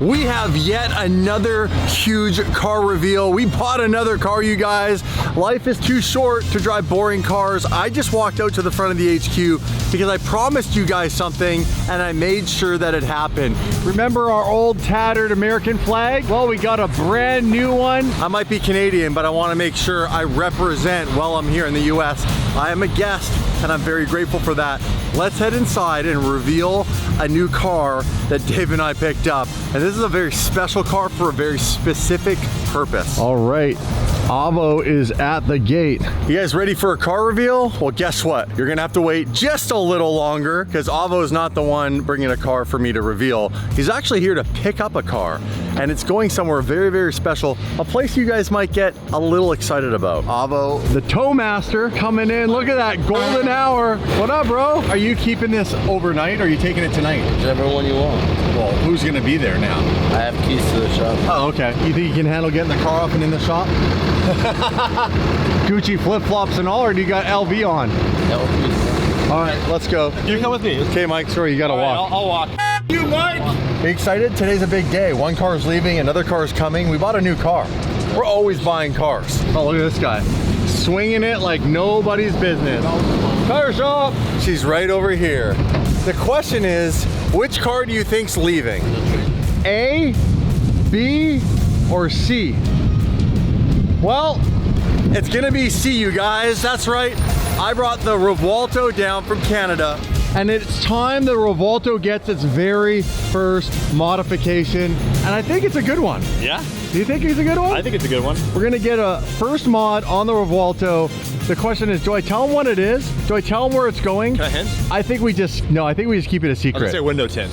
We have yet another huge car reveal. We bought another car, you guys. Life is too short to drive boring cars. I just walked out to the front of the HQ because I promised you guys something and I made sure that it happened. Remember our old tattered American flag? Well, we got a brand new one. I might be Canadian, but I want to make sure I represent while I'm here in the US. I am a guest and I'm very grateful for that. Let's head inside and reveal a new car that Dave and I picked up. And this is a very special car for a very specific purpose. All right, Avo is at the gate. You guys ready for a car reveal? Well, guess what? You're gonna have to wait just a little longer because Avo is not the one bringing a car for me to reveal. He's actually here to pick up a car and it's going somewhere very, very special. A place you guys might get a little excited about. Avo, the tow master, coming in. Look at that golden hour. What up, bro? Are you keeping this overnight or are you taking it tonight? Whichever one you want. Well, who's gonna be there now? I have keys to the shop. Oh, okay. You think you can handle getting the car up and in the shop? Gucci flip-flops and all, or do you got LV on? LV. All right, let's go. You come with me. Okay, Mike, sorry, you gotta walk. I'll walk. You, Mike! Are you excited? Today's a big day. One car is leaving, another car is coming. We bought a new car. We're always buying cars. Oh, look at this guy. Swinging it like nobody's business. Car shop! She's right over here. The question is, which car do you think's leaving? A, B, or C? Well, it's gonna be C, you guys. That's right. I brought the Revuelto down from Canada, and it's time the Revuelto gets its very first modification, and I think it's a good one. Yeah? Do you think it's a good one? I think it's a good one. We're gonna get a first mod on the Revuelto. The question is, do I tell them what it is? Do I tell them where it's going? Can I hint? I think we just keep it a secret. I would say window tint.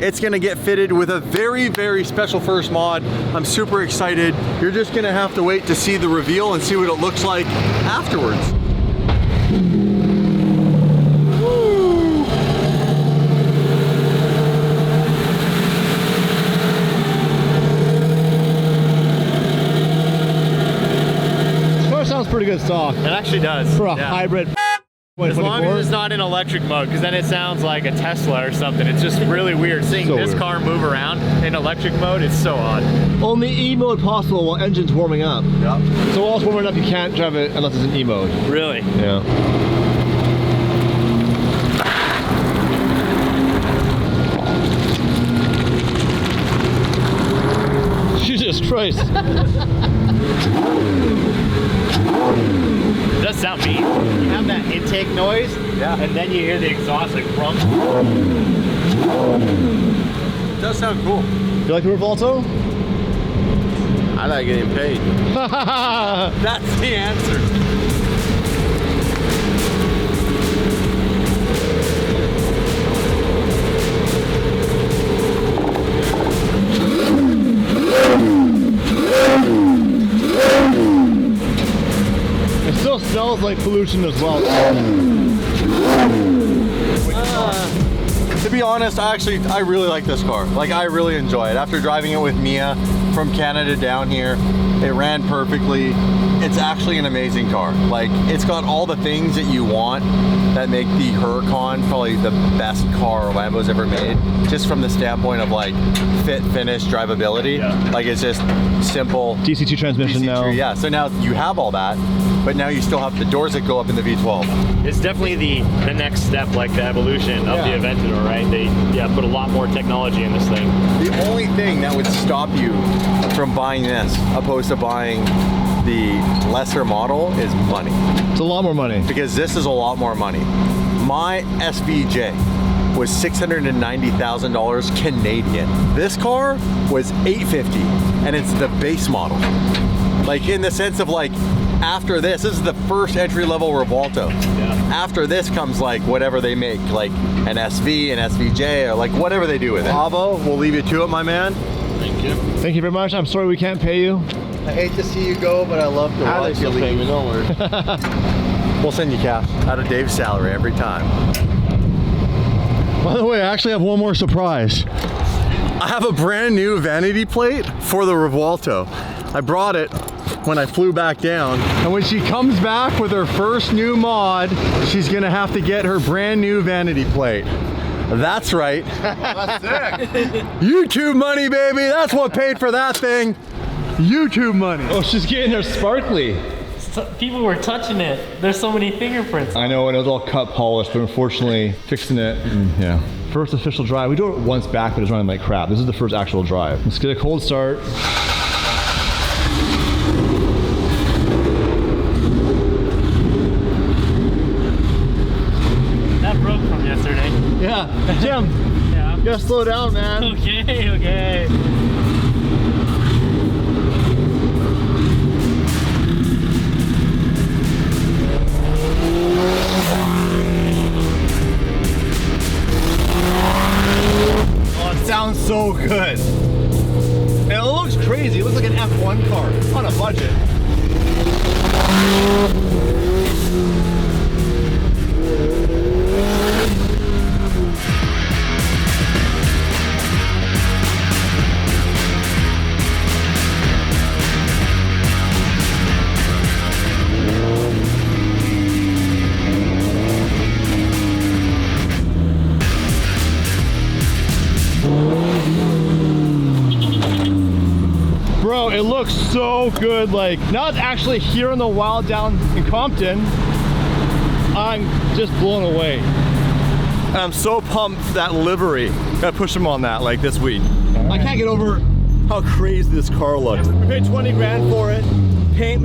It's gonna get fitted with a very, very special first mod. I'm super excited. You're just gonna have to wait to see the reveal and see what it looks like afterwards. Woo. Car sounds pretty good stock. It actually does. For a hybrid. As long as it's not in electric mode, because then it sounds like a Tesla or something. It's just really weird. Seeing this car move around in electric mode, it's so odd. Only E mode possible while engine's warming up. Yep. So while it's warming up, you can't drive it unless it's in E mode. Really? Yeah. Jesus Christ. It does sound mean. You have that intake noise, and then you hear the exhaust like rump. It does sound cool. You like the Revuelto? I like getting paid. That's the answer. It still smells like pollution as well. To be honest, I really like this car. Like, I really enjoy it. After driving it with Mia from Canada down here, it ran perfectly. It's actually an amazing car. Like, it's got all the things that you want that make the Huracan probably the best car Lambo's ever made. Just from the standpoint of like fit, finish, drivability. Yeah. Like, it's just simple. DC2 transmission now. Yeah, so now you have all that, but now you still have the doors that go up in the V12. It's definitely the next step, like the evolution of the Aventador, right? They put a lot more technology in this thing. The only thing that would stop you from buying this opposed to buying the lesser model is money. It's a lot more money. Because this is a lot more money. My SVJ was $690,000 Canadian. This car was $850, and it's the base model. Like, in the sense of like, after this is the first entry-level Revuelto. Yeah. After this comes like whatever they make, like an SV, an SVJ, or like whatever they do with it. Avo, we'll leave you to it, my man. Thank you. Thank you very much. I'm sorry we can't pay you. I hate to see you go, but I love to watch you leave. Me, don't worry. We'll send you cash out of Dave's salary every time. By the way, I actually have one more surprise. I have a brand new vanity plate for the Revuelto. I brought it when I flew back down. And when she comes back with her first new mod, she's gonna have to get her brand new vanity plate. That's right. That's sick. YouTube money, baby. That's what paid for that thing. YouTube money. Oh, she's getting her sparkly. People were touching it. There's so many fingerprints. I know, and it was all cut polished, but unfortunately, fixing it, yeah. First official drive. We drove it once back, but it's running like crap. This is the first actual drive. Let's get a cold start. That broke from yesterday. Yeah, Jim, Yeah. you gotta slow down, man. Okay. Oh, it sounds so good. And it looks crazy. It looks like an F1 car on a budget. Bro, it looks so good. Like, now it's actually here in the wild down in Compton. I'm just blown away. And I'm so pumped for that livery. Gotta push him on that like this week. I can't get over how crazy this car looks. We paid 20 grand for it.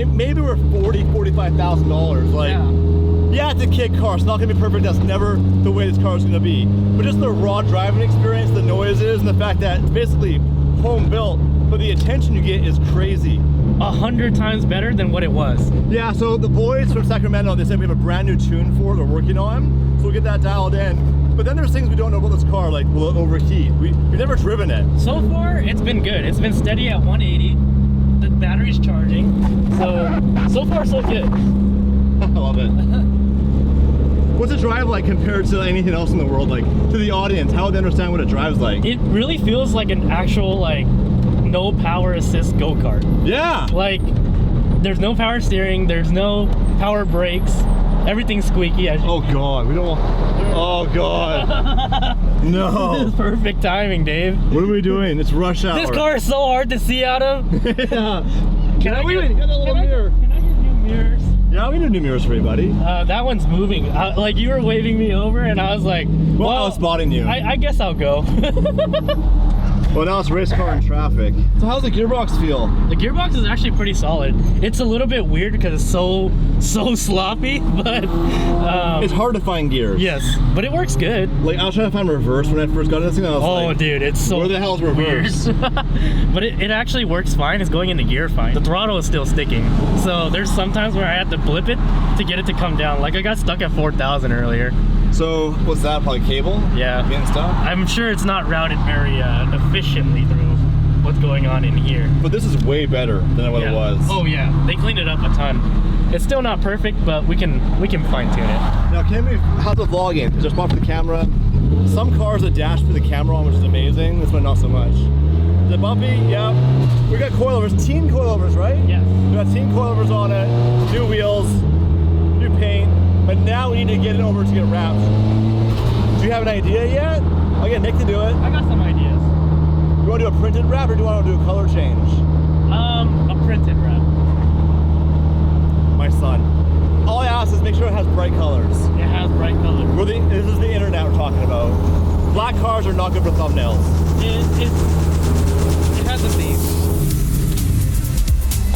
Maybe we're $45,000. Like, yeah, it's a kid car. It's not gonna be perfect. That's never the way this car is gonna be. But just the raw driving experience, the noises, and the fact that it's basically home built, but the attention you get is crazy. 100 times better than what it was. Yeah, so the boys from Sacramento, they said we have a brand new tune for it, they're working on, so we'll get that dialed in. But then there's things we don't know about this car, like will it overheat? We've never driven it. So far, it's been good. It's been steady at 180. The battery's charging. So far so good. I love it. What's a drive like compared to anything else in the world? Like, to the audience, how would they understand what a drive's like? It really feels like an actual, like, no power assist go-kart. Yeah! Like, there's no power steering, there's no power brakes, everything's squeaky. As you Oh God, we don't want... Oh God. No. This is perfect timing, Dave. What are we doing? It's rush hour. This car is so hard to see out of. Yeah. Can I Wait, get got a little mirror. Can I get new mirrors? Yeah, we need new mirrors for you, buddy. That one's moving. Like, you were waving me over and I was like, Well, I was spotting you. I guess I'll go. Well, now it's race car in traffic. So how's the gearbox feel? The gearbox is actually pretty solid. It's a little bit weird because it's so sloppy, but It's hard to find gears. yes, but it works good. Like, I was trying to find reverse when I first got this thing. I was Oh, like, dude, it's so where the hell's reverse? weird. But it actually works fine. It's going into gear fine. The throttle is still sticking. So there's sometimes where I have to blip it to get it to come down. Like, I got stuck at 4,000 earlier. So, what's that? Probably cable? Yeah. Getting stuck? I'm sure it's not routed very efficiently through what's going on in here. But this is way better than what it was. Oh yeah, they cleaned it up a ton. It's still not perfect, but we can fine tune it. Now, how's the vlogging? Is there a spot for the camera? Some cars that dash for the camera on, which is amazing. This one, not so much. Is it bumpy? Yeah. We got coilovers, teen coilovers, right? Yes. We got teen coilovers on it, new wheels, new paint, but now we need to get it over to get wrapped. Do you have an idea yet? I'll get Nick to do it. I got some ideas. You want to do a printed wrap or do you want to do a color change? A printed wrap. My son. All I ask is make sure it has bright colors. It has bright colors. This is the internet we're talking about. Black cars are not good for thumbnails. It has a theme.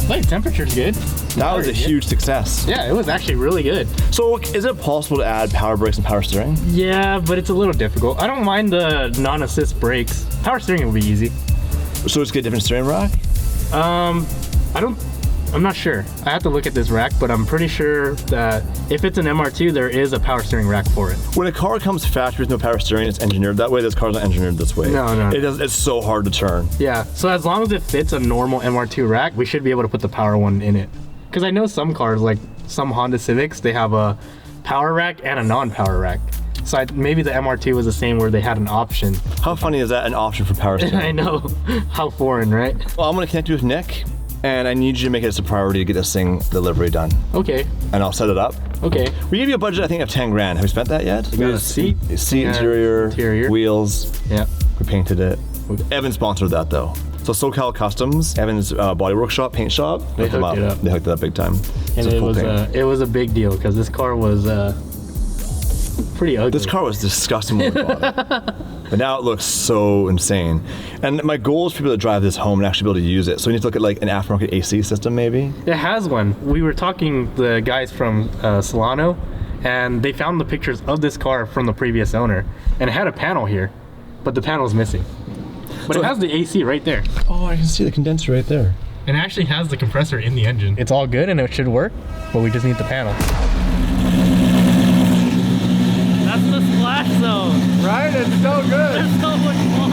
Like, temperature's good. That was a huge success. Yeah, it was actually really good. So, is it possible to add power brakes and power steering? Yeah, but it's a little difficult. I don't mind the non-assist brakes. Power steering will be easy. So just get a different steering rack? I'm not sure. I have to look at this rack, but I'm pretty sure that if it's an MR2, there is a power steering rack for it. When a car comes factory with no power steering, it's engineered that way. This car's not engineered this way. No. It's so hard to turn. Yeah, so as long as it fits a normal MR2 rack, we should be able to put the power one in it. Because I know some cars, like some Honda Civics, they have a power rack and a non-power rack. So maybe the MR2 was the same where they had an option. How funny is that, an option for power steering? I know. How foreign, right? Well, I'm gonna connect you with Nick. and I need you to make it as a priority to get this thing, the livery done. Okay. And I'll set it up. Okay. We gave you a budget, I think, of 10 grand. Have you spent that yet? We got a seat. Seat, Yeah. interior, wheels. Yeah. We painted it. Evan sponsored that though. So SoCal Customs, Evan's body workshop, paint shop, They hooked it up. They hooked it up big time. And it was a big deal because this car was pretty ugly. This car was disgusting when we bought it. But now it looks so insane. And my goal is for people to drive this home and actually be able to use it. So we need to look at like an aftermarket AC system maybe. It has one. We were talking to the guys from Solano, and they found the pictures of this car from the previous owner, and it had a panel here, but the panel's missing. But it has the AC right there. Oh, I can see the condenser right there. And it actually has the compressor in the engine. It's all good and it should work, but we just need the panel. That's the splash zone. Right? It's so good. It's so much fun.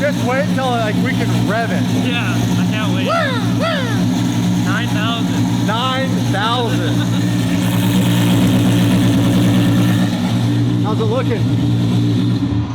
Just wait till like we can rev it. Yeah, I can't wait. 9,000. 9,000. How's it looking?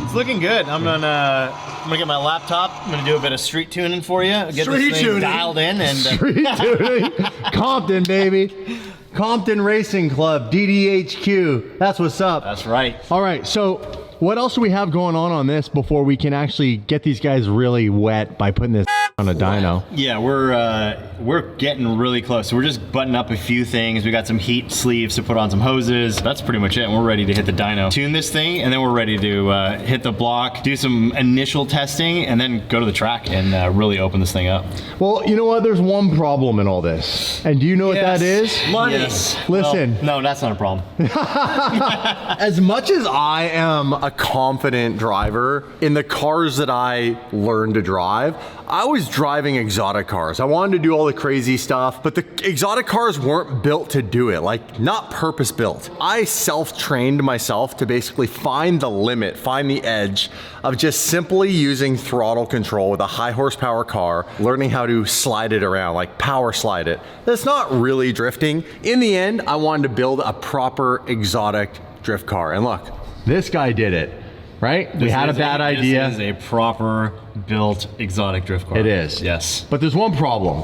It's looking good. I'm gonna get my laptop. I'm gonna do a bit of street tuning for you. Get Street this thing tuning. dialed in and Street tuning. Compton, baby. Compton Racing Club, DDHQ. That's what's up. that's right. All right, so what else do we have going on this before we can actually get these guys really wet by putting this on a dyno? Yeah, we're getting really close. So we're just buttoning up a few things. We got some heat sleeves to put on some hoses. That's pretty much it. We're ready to hit the dyno. Tune this thing, and then we're ready to hit the block, do some initial testing, and then go to the track and really open this thing up. Well, you know what? There's one problem in all this. And do you know what that is? Money. Yes. Listen. Well, no, that's not a problem. As much as I am a confident driver in the cars that I learned to drive, I was driving exotic cars. I wanted to do all the crazy stuff, but the exotic cars weren't built to do it, like not purpose built. I self-trained myself to basically find the limit, find the edge of just simply using throttle control with a high horsepower car, learning how to slide it around, like power slide it. That's not really drifting. In the end, I wanted to build a proper exotic drift car. And look, this guy did it, right? We had a bad idea. This is a proper built exotic drift car. It is. Yes. But there's one problem.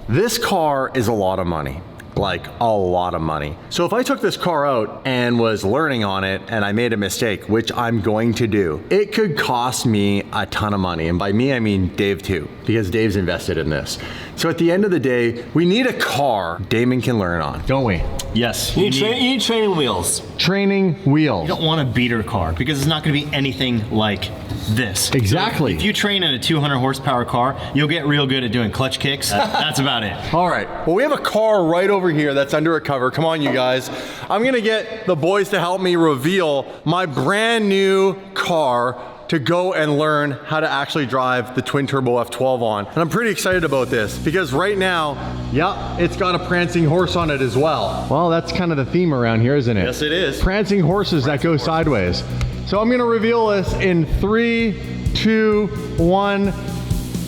This car is a lot of money. Like a lot of money. So if I took this car out and was learning on it and I made a mistake, which I'm going to do, it could cost me a ton of money. And by me, I mean Dave too, because Dave's invested in this. So at the end of the day, we need a car Damon can learn on, don't we? Yes. You need training wheels. Training wheels. You don't want a beater car because it's not going to be anything like this. Exactly. So if you train in a 200 horsepower car, you'll get real good at doing clutch kicks. That's about it. All right, well, we have a car right over here that's under a cover. Come on, you guys. I'm gonna get the boys to help me reveal my brand new car to go and learn how to actually drive the twin turbo F12 on. And I'm pretty excited about this because right now, yep, it's got a prancing horse on it as well. Well, that's kind of the theme around here, isn't it? Yes, it is. Prancing horses that go sideways. So I'm gonna reveal this in 3, 2, 1,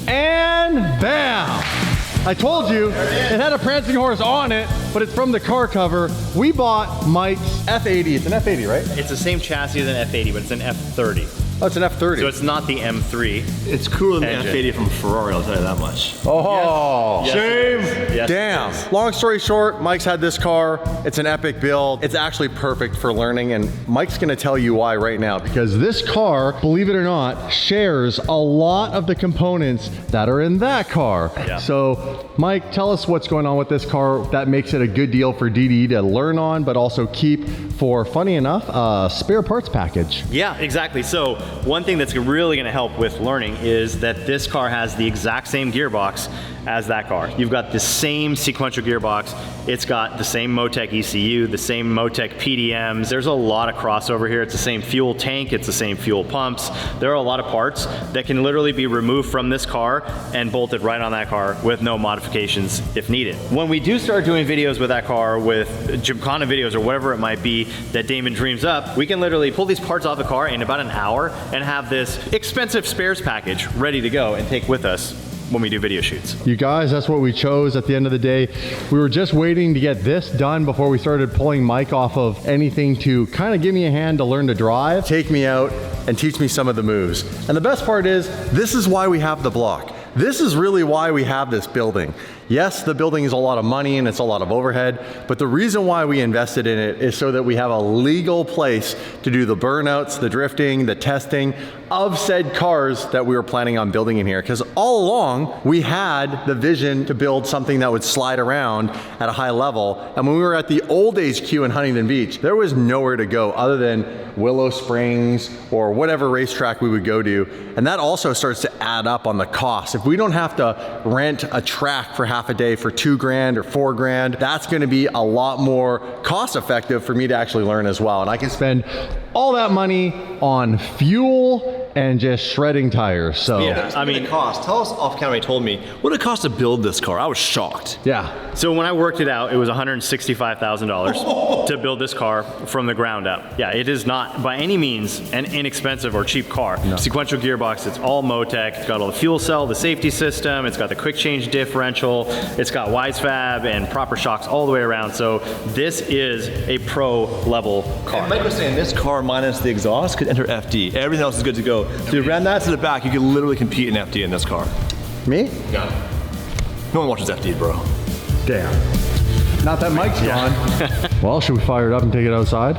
and bam! I told you, it had a prancing horse on it, but it's from the car cover. We bought Mike's F80. It's an F80, right? It's the same chassis as an F80, but it's an F30. Oh, it's an F30. So it's not the M3. It's cooler than Engine. the F80 from Ferrari, I'll tell you that much. Oh, Yes, shame. it is. Yes, it Damn. is. Long story short, Mike's had this car. It's an epic build. It's actually perfect for learning, and Mike's gonna tell you why right now, because this car, believe it or not, shares a lot of the components that are in that car. Yeah. So, Mike, tell us what's going on with this car that makes it a good deal for DD to learn on, but also keep for, funny enough, a spare parts package. Yeah, exactly. So one thing that's really going to help with learning is that this car has the exact same gearbox as that car. You've got the same sequential gearbox. It's got the same Motec ECU, the same Motec PDMs. There's a lot of crossover here. It's the same fuel tank. It's the same fuel pumps. There are a lot of parts that can literally be removed from this car and bolted right on that car with no modifications if needed. When we do start doing videos with that car, with Gymkhana videos or whatever it might be that Damon dreams up, we can literally pull these parts off the car in about an hour and have this expensive spares package ready to go and take with us when we do video shoots. You guys, that's what we chose at the end of the day. We were just waiting to get this done before we started pulling Mike off of anything to kind of give me a hand to learn to drive, take me out and teach me some of the moves. And the best part is, this is why we have the block. This is really why we have this building. Yes, the building is a lot of money and it's a lot of overhead, but the reason why we invested in it is so that we have a legal place to do the burnouts, the drifting, the testing of said cars that we were planning on building in here. Because all along, we had the vision to build something that would slide around at a high level. And when we were at the old HQ in Huntington Beach, there was nowhere to go other than Willow Springs or whatever racetrack we would go to. And that also starts to add up on the cost. If we don't have to rent a track for half a day for $2 grand or $4 grand, that's gonna be a lot more cost effective for me to actually learn as well. And I can spend all that money on fuel and just shredding tires. So Yeah, I mean, the cost. Tell us off camera. He told me what did it cost to build this car. I was shocked. yeah. So when I worked it out, it was $165,000 to build this car from the ground up. Yeah, it is not by any means an inexpensive or cheap car. No. Sequential gearbox, it's all Motec. It's got all the fuel cell, the safety system, it's got the quick change differential, it's got Wisefab and proper shocks all the way around. So this is a pro level car. And Mike was saying this car minus the exhaust could enter FD. Everything else is good to go. So you ran that to the back, you could literally compete in FD in this car. Me? Yeah. No one watches FD, bro. Damn. Not that Mike's gone. Well, should we fire it up and take it outside?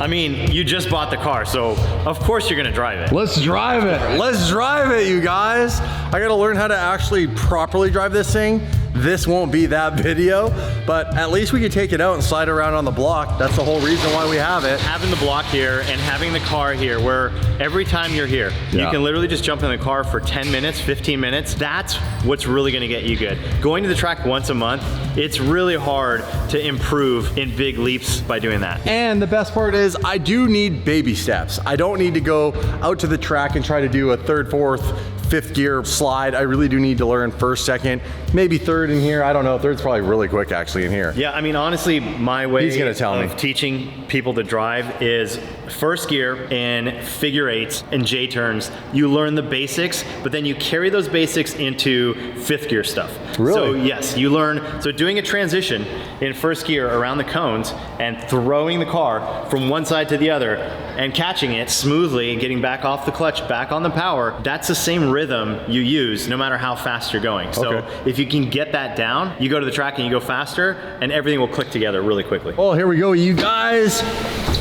I mean, you just bought the car, so of course you're gonna drive it. Let's drive it. Let's drive it, you guys. I gotta learn how to actually properly drive this thing. This won't be that video, but at least we can take it out and slide around on the block. That's the whole reason why we have it. Having the block here and having the car here, where every time you're here, you can literally just jump in the car for 10 minutes, 15 minutes. That's what's really gonna get you good. Going to the track once a month, it's really hard to improve in big leaps by doing that. And the best part is I do need baby steps. I don't need to go out to the track and try to do a third, fourth, fifth gear slide. I really do need to learn first, second, maybe third in here. I don't know. Third's probably really quick actually in here. Yeah, I mean, honestly, my way He's gonna tell of me. teaching people to drive is first gear in figure eights and J turns. You learn the basics, but then you carry those basics into fifth gear stuff. Really? So yes, you learn, so doing a transition in first gear around the cones and throwing the car from one side to the other and catching it smoothly and getting back off the clutch, back on the power, that's the same rhythm you use no matter how fast you're going. So if you can get that down, you go to the track and you go faster and everything will click together really quickly. Well, here we go, you guys.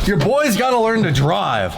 Your boy's gotta learn to drive.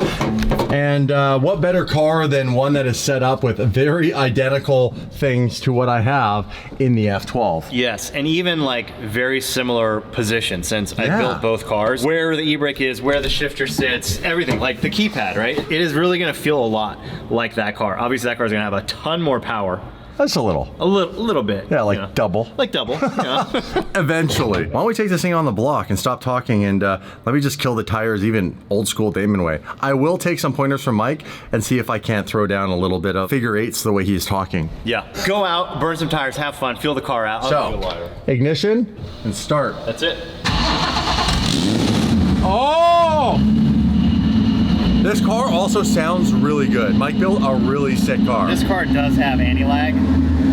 And what better car than one that is set up with very identical things to what I have in the F12. Yes, and even like very similar position since I built both cars. Where the e-brake is, where the shifter sits, everything, like the keypad, right? It is really gonna feel a lot like that car. Obviously that car is gonna have a ton more power. That's a little. A little bit. Yeah, like double. Like double, yeah. Eventually. Why don't we take this thing on the block and stop talking and let me just kill the tires even old school Damon way. I will take some pointers from Mike and see if I can't throw down a little bit of figure eights the way he's talking. Yeah. Go out, burn some tires, have fun, feel the car out. So, ignition and start. That's it. Oh! This car also sounds really good. Mike built a really sick car. This car does have anti-lag.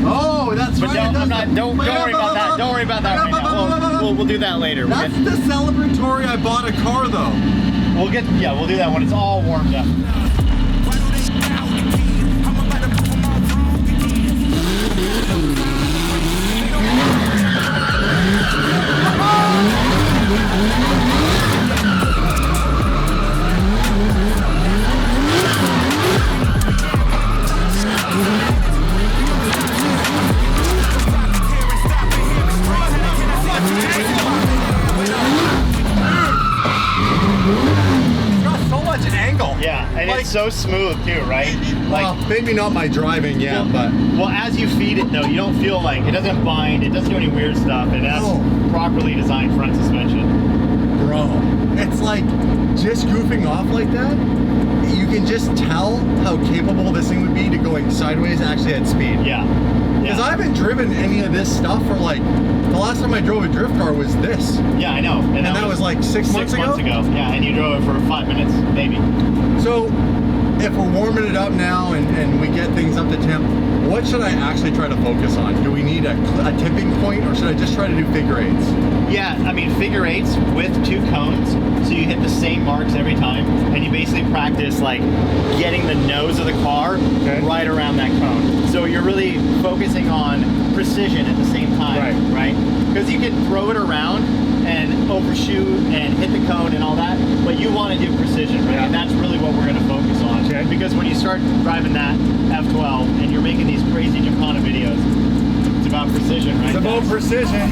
Oh, that's but right. Don't worry about that. Don't worry about that right now. We'll do that later. That's the celebratory I bought a car though. We'll do that when it's all warmed up. And like, it's so smooth too, right? Well, maybe not my driving yet, but... Well, as you feed it though, you don't feel like, it doesn't bind, it doesn't do any weird stuff, it has properly designed front suspension. Bro, it's like, just goofing off like that, you can just tell how capable this thing would be to going sideways actually at speed. Yeah. Because I haven't driven any of this stuff for like, the last time I drove a drift car was this. Yeah, I know. And that was like 6 months ago? 6 months ago, yeah, and you drove it for 5 minutes, maybe. So, if we're warming it up now and we get things up to temp, what should I actually try to focus on? Do we need a tipping point, or should I just try to do figure eights? Yeah, I mean figure eights with 2 cones, so you hit the same marks every time, and you basically practice like getting the nose of the car right around that cone. So you're really focusing on precision at the same time, right? Because you can throw it around and overshoot and hit the cone and all that, but you want to do precision, right? And that's really what we're going to focus on. Because when you start driving that F12 and you're making these crazy Gymkhana videos, it's about precision, right? It's about precision.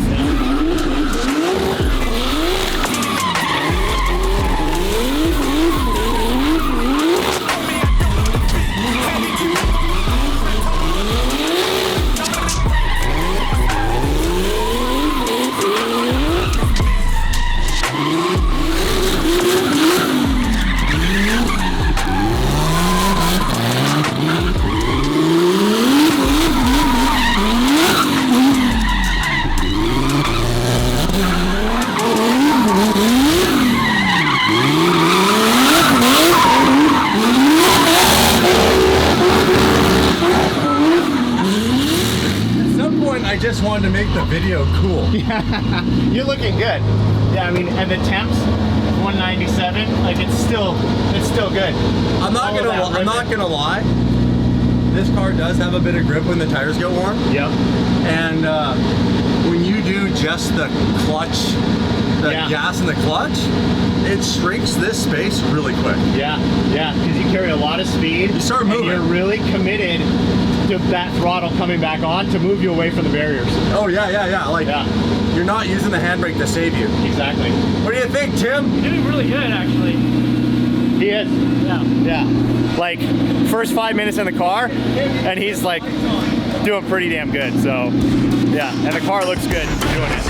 I just wanted to make the video cool. You're looking good. Yeah, I mean, and the temps, 197, like it's still good. I'm not gonna lie. This car does have a bit of grip when the tires get warm. Yep. And when you do just the clutch, the gas and the clutch, it shrinks this space really quick. Yeah, because you carry a lot of speed. You start moving. And you're really committed to that throttle coming back on to move you away from the barriers. Oh yeah. Like you're not using the handbrake to save you. Exactly. What do you think, Tim? You're doing really good, actually. He is. Yeah. Like first 5 minutes in the car, and he's like doing pretty damn good. So yeah, and the car looks good doing it.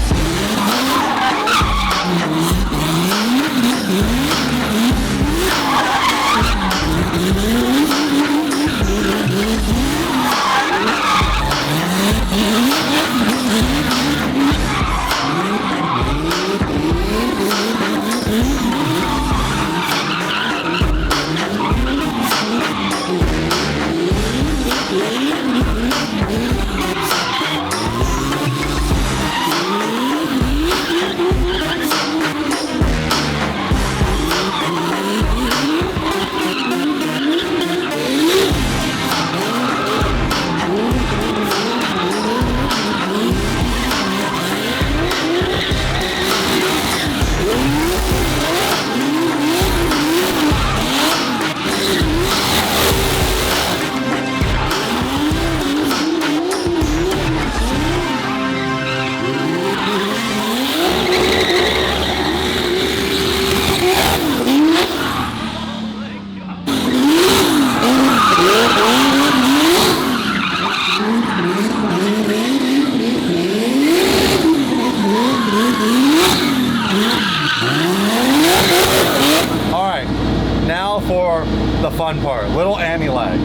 For the fun part, little anti-lag.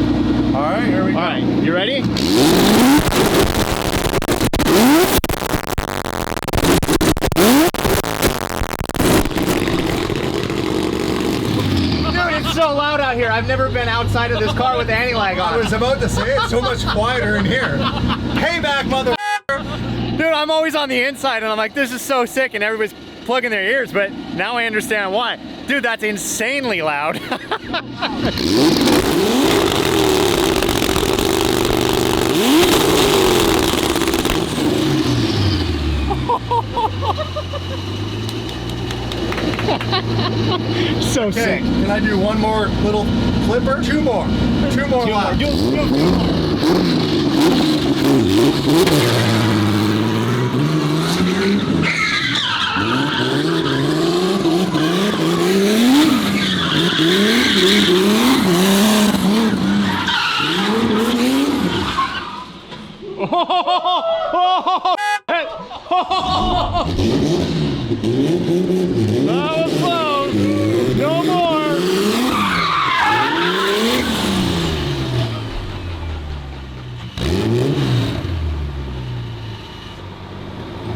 All right, here we go. All right, you ready? Dude, it's so loud out here. I've never been outside of this car with anti-lag on. I was about to say it's so much quieter in here. Payback, mother. Dude, I'm always on the inside and I'm like, this is so sick, and everybody's plugging their ears, but now I understand why. Dude, that's insanely loud. So sick. Can I do one more little flipper? Two more laps. That was close. No more.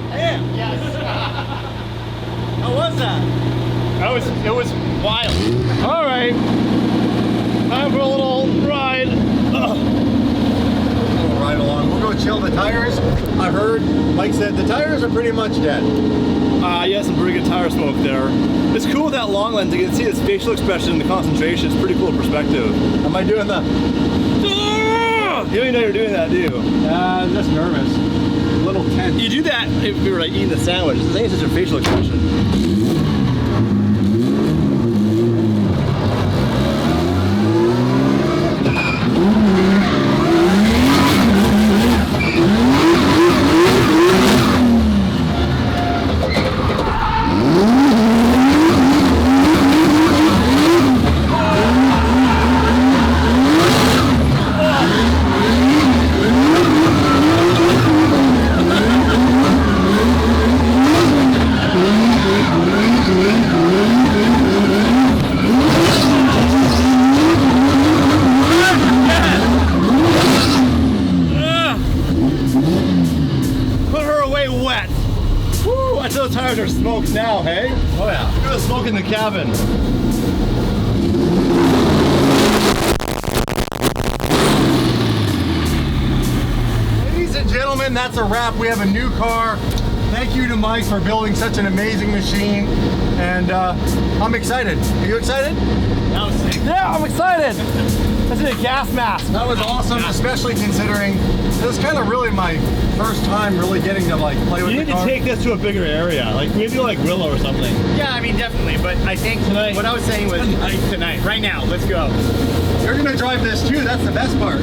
Damn. Yes. How was that? It was wild. All right. Time for a little ride. We'll ride along. We'll go chill the tires. I heard Mike said the tires are pretty much dead. Yeah, some pretty good tire smoke there. It's cool with that long lens. You can see his facial expression and the concentration. It's pretty cool perspective. Am I doing the? You don't even know you're doing that, do you? I'm just nervous. A little tense. You do that if we were like eating the sandwich. I think it's just your facial expression. Those tires are smoked now, hey? Oh yeah. Look at the smoke in the cabin. Ladies and gentlemen, that's a wrap. We have a new car. Thank you to Mike for building such an amazing machine. And I'm excited. Are you excited? That was sick. Yeah, I'm excited. That's a gas mask. That was awesome, especially considering this is kind of really my first time really getting to like play with You the need car. to take this to a bigger area, like maybe like Willow or something. Yeah, I mean, definitely. But I think Tonight. what I was saying was tonight, right now, let's go. You're gonna drive this too. That's the best part.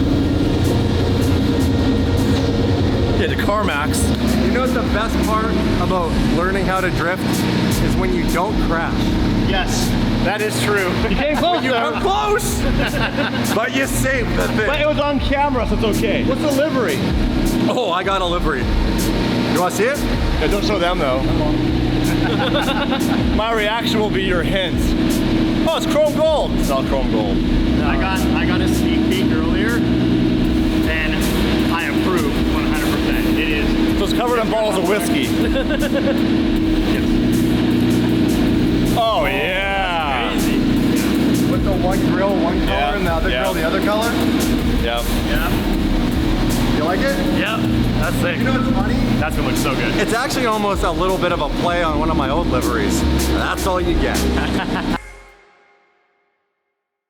Yeah, the CarMax. You know what the best part about learning how to drift is when you don't crash. Yes, that is true. You came close. You were close, but you saved the thing. But it was on camera, so it's okay. What's the livery? Oh, I got a livery. You want to see it? Yeah, don't show them though. My reaction will be your hint. Oh, it's chrome gold. It's not chrome gold. I got a sneak peek earlier, and I approve 100%. It is. So it's covered in bottles of whiskey. Oh yeah. Crazy. With the one grill, one color, Yeah, and the other yeah. grill, the other color. Yep. Yeah. You like it? Yep. That's sick. You know what's funny? That's gonna look so good. It's actually almost a little bit of a play on one of my old liveries. That's all you get.